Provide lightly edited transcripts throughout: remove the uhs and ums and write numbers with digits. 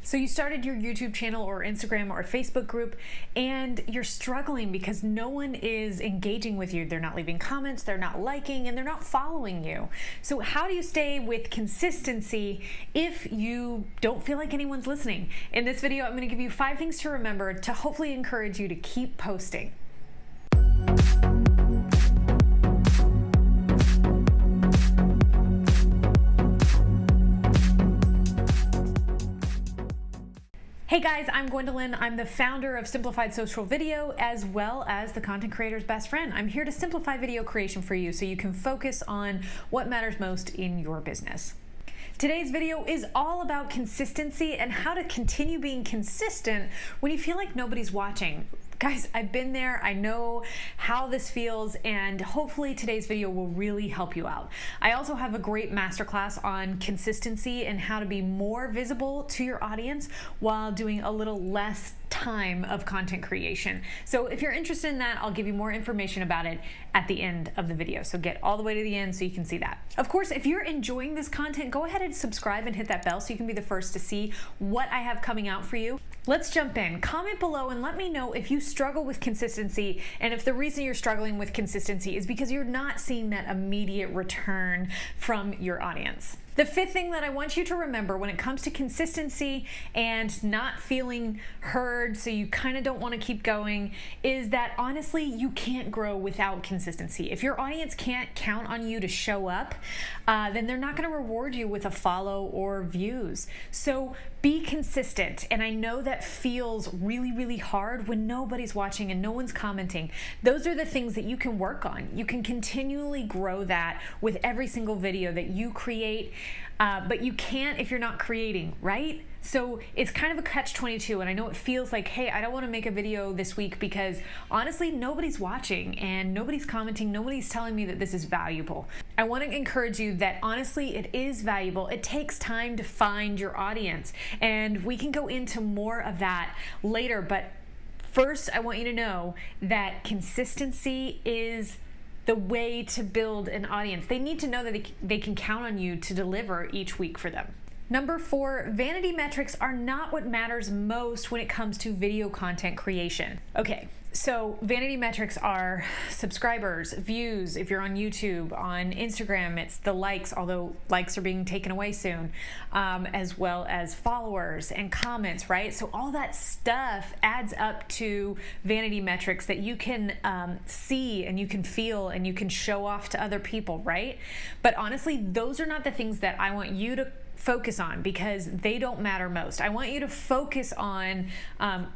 So you started your YouTube channel or Instagram or Facebook group and you're struggling because no one is engaging with you. They're not leaving comments, they're not liking, and they're not following you. So how do you stay with consistency if you don't feel like anyone's listening? In this video, I'm going to give you 5 things to remember to hopefully encourage you to keep posting. Hey guys, I'm Gwendolyn. I'm the founder of Simplified Social Video, as well as the content creator's best friend. I'm here to simplify video creation for you so you can focus on what matters most in your business. Today's video is all about consistency and how to continue being consistent when you feel like nobody's watching. Guys, I've been there. I know how this feels, and hopefully today's video will really help you out. I also have a great masterclass on consistency and how to be more visible to your audience while doing a little less time of content creation. So if you're interested in that, I'll give you more information about it at the end of the video. So get all the way to the end so you can see that. Of course, if you're enjoying this content, go ahead and subscribe and hit that bell so you can be the first to see what I have coming out for you. Let's jump in. Comment below and let me know if you struggle with consistency, and if the reason you're struggling with consistency is because you're not seeing that immediate return from your audience. The 5th thing that I want you to remember when it comes to consistency and not feeling heard, so you kind of don't want to keep going, is that honestly, you can't grow without consistency. If your audience can't count on you to show up, then they're not going to reward you with a follow or views. So be consistent. And I know that feels really, really hard when nobody's watching and no one's commenting. Those are the things that you can work on. You can continually grow that with every single video that you create. But you can't if you're not creating, right? So it's kind of a catch-22, and I know it feels like, hey, I don't want to make a video this week because honestly, nobody's watching and nobody's commenting, nobody's telling me that this is valuable. I want to encourage you that honestly, it is valuable. It takes time to find your audience, and we can go into more of that later. But first, I want you to know that consistency is the way to build an audience. They need to know that they can count on you to deliver each week for them. Number 4, vanity metrics are not what matters most when it comes to video content creation. Okay, so vanity metrics are subscribers, views, if you're on YouTube, on Instagram, it's the likes, although likes are being taken away soon, as well as followers and comments, right? So all that stuff adds up to vanity metrics that you can see and you can feel and you can show off to other people, right? But honestly, those are not the things that I want you to focus on because they don't matter most. I want you to focus on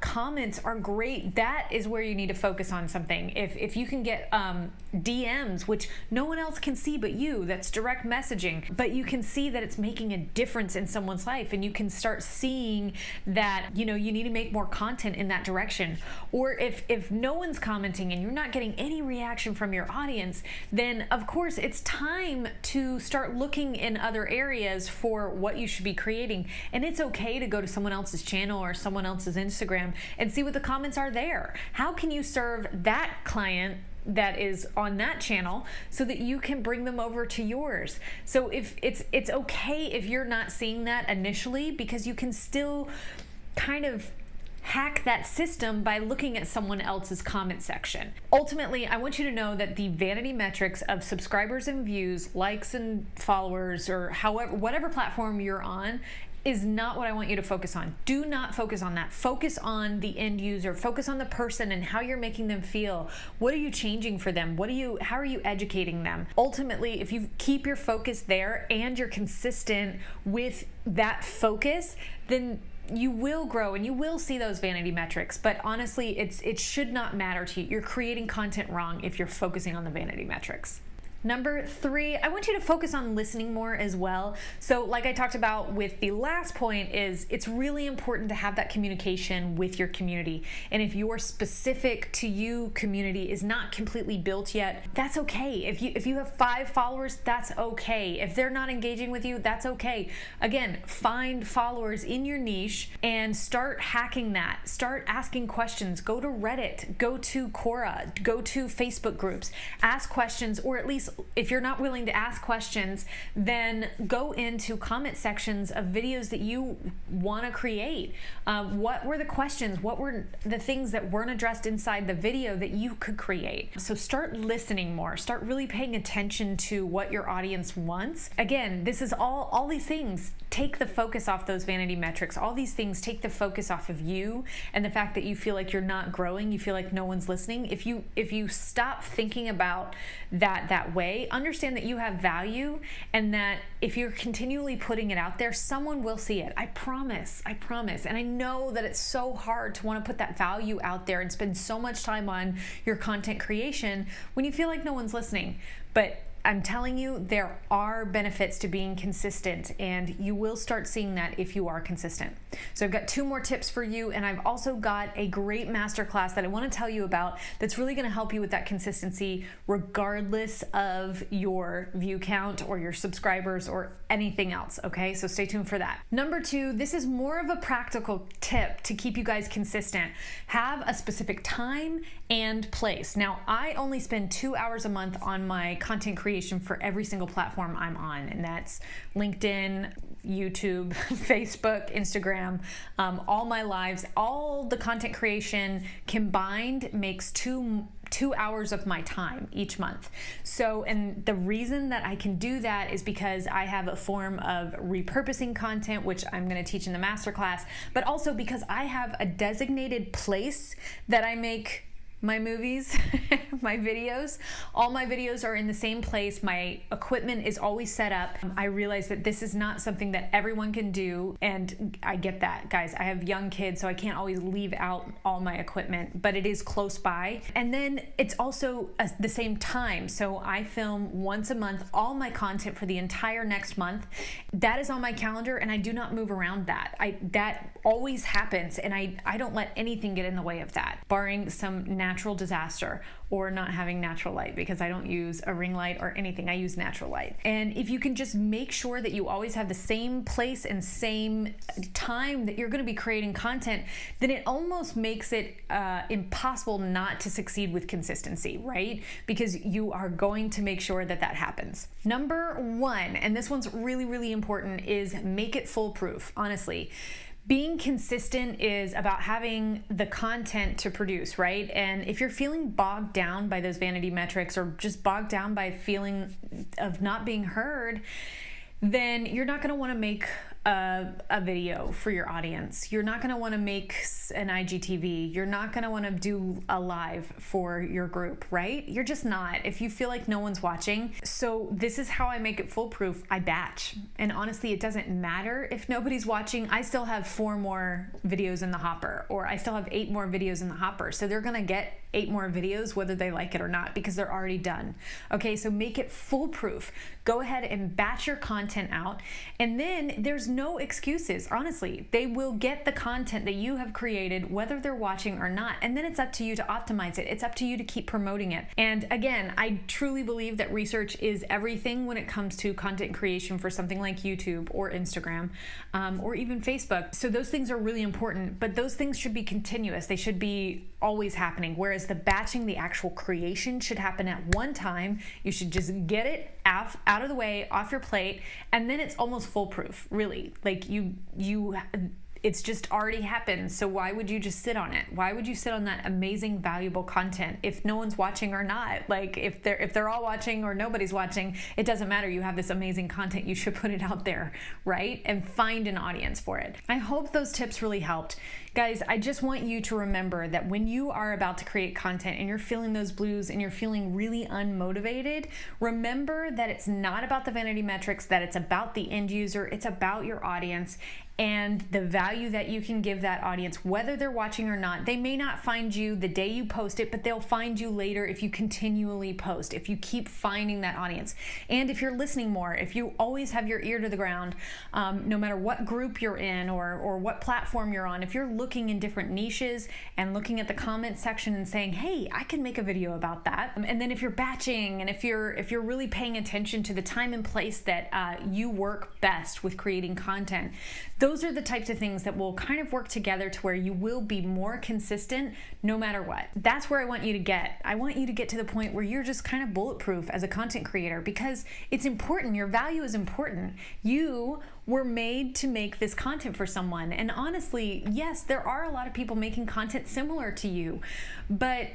comments are great. That is where you need to focus on something. If you can get DMs, which no one else can see but you, that's direct messaging, but you can see that it's making a difference in someone's life, and you can start seeing that, you know, you need to make more content in that direction. Or if no one's commenting and you're not getting any reaction from your audience, then of course it's time to start looking in other areas for what you should be creating. And it's okay to go to someone else's channel or someone else's Instagram and see what the comments are there. How can you serve that client that is on that channel so that you can bring them over to yours? So if it's okay if you're not seeing that initially, because you can still kind of hack that system by looking at someone else's comment section. Ultimately, I want you to know that the vanity metrics of subscribers and views, likes and followers, or however, whatever platform you're on, is not what I want you to focus on. Do not focus on that. Focus on the end user. Focus on the person and how you're making them feel. What are you changing for them? How are you educating them? Ultimately, if you keep your focus there and you're consistent with that focus, then you will grow and you will see those vanity metrics. But honestly, it should not matter to you. You're creating content wrong if you're focusing on the vanity metrics. Number 3, I want you to focus on listening more as well. So like I talked about with the last point, is it's really important to have that communication with your community. And if your specific to you community is not completely built yet, that's okay. If you have 5 followers, that's okay. If they're not engaging with you, that's okay. Again, find followers in your niche and start hacking that. Start asking questions. Go to Reddit, go to Quora, go to Facebook groups, ask questions, or at least if you're not willing to ask questions, then go into comment sections of videos that you want to create. What were the questions? What were the things that weren't addressed inside the video that you could create? So start listening more. Start really paying attention to what your audience wants. Again, this is all these things take the focus off those vanity metrics. All these things take the focus off of you and the fact that you feel like you're not growing, you feel like no one's listening. If you stop thinking about that way, understand that you have value and that if you're continually putting it out there, someone will see it. I promise. And I know that it's so hard to want to put that value out there and spend so much time on your content creation when you feel like no one's listening. But I'm telling you, there are benefits to being consistent, and you will start seeing that if you are consistent. So I've got 2 more tips for you, and I've also got a great masterclass that I want to tell you about that's really going to help you with that consistency regardless of your view count or your subscribers or anything else, okay? So stay tuned for that. Number 2, this is more of a practical tip to keep you guys consistent. Have a specific time and place. Now, I only spend 2 hours a month on my content creation for every single platform I'm on, and that's LinkedIn, YouTube, Facebook, Instagram, all my lives, all the content creation combined makes two hours of my time each month. So, and the reason that I can do that is because I have a form of repurposing content, which I'm going to teach in the masterclass, but also because I have a designated place that I make my movies, my videos. All my videos are in the same place. My equipment is always set up. I realize that this is not something that everyone can do, and I get that, guys. I have young kids, so I can't always leave out all my equipment, but it is close by. And then it's also the same time. So I film once a month, all my content for the entire next month. That is on my calendar, and I do not move around that. That always happens, and I don't let anything get in the way of that, barring some natural disaster or not having natural light, because I don't use a ring light or anything. I use natural light. And if you can just make sure that you always have the same place and same time that you're going to be creating content, then it almost makes it impossible not to succeed with consistency, right? Because you are going to make sure that happens. Number 1, and this one's really, really important, is make it foolproof. Honestly, being consistent is about having the content to produce, right? And if you're feeling bogged down by those vanity metrics or just bogged down by feeling of not being heard, then you're not going to want to make a video for your audience. You're not going to want to make an IGTV. You're not going to want to do a live for your group, right? You're just not, if you feel like no one's watching. So this is how I make it foolproof. I batch. And honestly, it doesn't matter if nobody's watching. I still have 4 more videos in the hopper, or I still have 8 more videos in the hopper. So they're going to get 8 more videos whether they like it or not, because they're already done. Okay, so make it foolproof. Go ahead and batch your content out, and then there's no excuses. Honestly, they will get the content that you have created whether they're watching or not, and then it's up to you to optimize it. It's up to you to keep promoting it. And again, I truly believe that research is everything when it comes to content creation for something like YouTube or Instagram, or even Facebook. So those things are really important, but those things should be continuous. They should be always happening, whereas the batching, the actual creation, should happen at one time. You should just get it out of the way, off your plate, and then it's almost foolproof, really. Like it's just already happened, so why would you just sit on it? Why would you sit on that amazing, valuable content if no one's watching or not? Like if they're all watching or nobody's watching, it doesn't matter. You have this amazing content, you should put it out there, right? And find an audience for it. I hope those tips really helped. Guys, I just want you to remember that when you are about to create content and you're feeling those blues and you're feeling really unmotivated, remember that it's not about the vanity metrics, that it's about the end user, it's about your audience and the value that you can give that audience, whether they're watching or not. They may not find you the day you post it, but they'll find you later if you continually post, if you keep finding that audience. And if you're listening more, if you always have your ear to the ground, no matter what group you're in or what platform you're on, if you're looking in different niches and looking at the comment section and saying, hey, I can make a video about that. And then if you're batching and if you're really paying attention to the time and place that you work best with creating content, those are the types of things that will kind of work together to where you will be more consistent no matter what. That's where I want you to get. I want you to get to the point where you're just kind of bulletproof as a content creator, because it's important. Your value is important. You were made to make this content for someone. And honestly, yes, there are a lot of people making content similar to you, but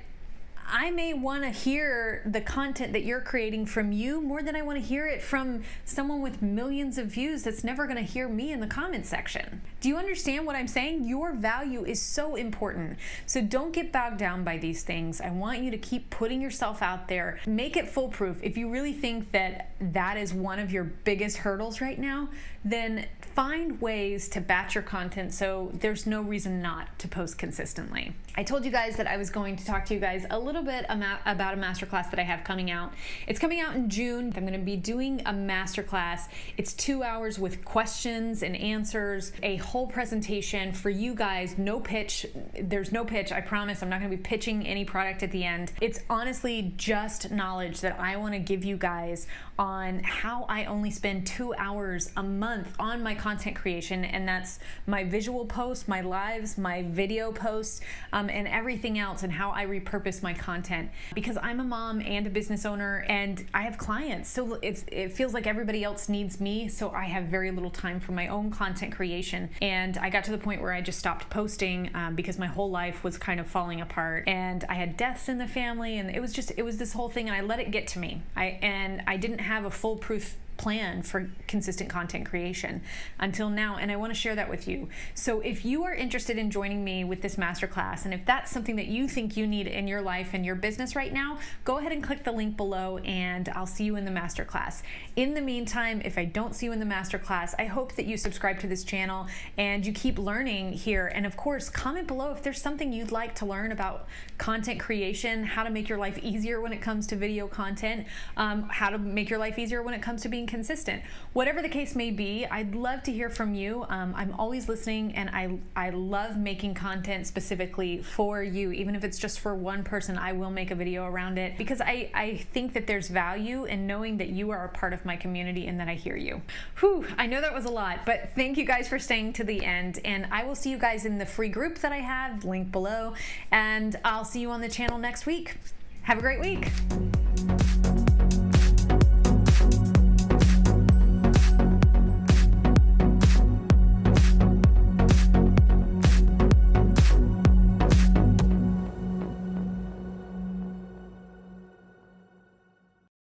I may want to hear the content that you're creating from you more than I want to hear it from someone with millions of views that's never going to hear me in the comment section. Do you understand what I'm saying? Your value is so important. So don't get bogged down by these things. I want you to keep putting yourself out there. Make it foolproof. If you really think that that is one of your biggest hurdles right now, then find ways to batch your content so there's no reason not to post consistently. I told you guys that I was going to talk to you guys a little bit about a masterclass that I have coming out. It's coming out in June. I'm going to be doing a masterclass. It's 2 hours with questions and answers, a whole presentation for you guys. No pitch. There's no pitch. I promise I'm not going to be pitching any product at the end. It's honestly just knowledge that I want to give you guys on how I only spend 2 hours a month on my content creation, and that's my visual posts, my lives, my video posts, and everything else, and how I repurpose my content. Because I'm a mom and a business owner, and I have clients, so it feels like everybody else needs me, so I have very little time for my own content creation. And I got to the point where I just stopped posting because my whole life was kind of falling apart, and I had deaths in the family, and it was this whole thing, and I let it get to me. I didn't have a foolproof plan for consistent content creation until now, and I want to share that with you. So if you are interested in joining me with this masterclass, and if that's something that you think you need in your life and your business right now, go ahead and click the link below and I'll see you in the masterclass. In the meantime, if I don't see you in the masterclass, I hope that you subscribe to this channel and you keep learning here. And of course, comment below if there's something you'd like to learn about content creation, how to make your life easier when it comes to video content, how to make your life easier when it comes to being consistent. Whatever the case may be, I'd love to hear from you. I'm always listening, and I love making content specifically for you. Even if it's just for one person, I will make a video around it, because I think that there's value in knowing that you are a part of my community and that I hear you. Whew, I know that was a lot, but thank you guys for staying to the end, and I will see you guys in the free group that I have, link below, and I'll see you on the channel next week. Have a great week.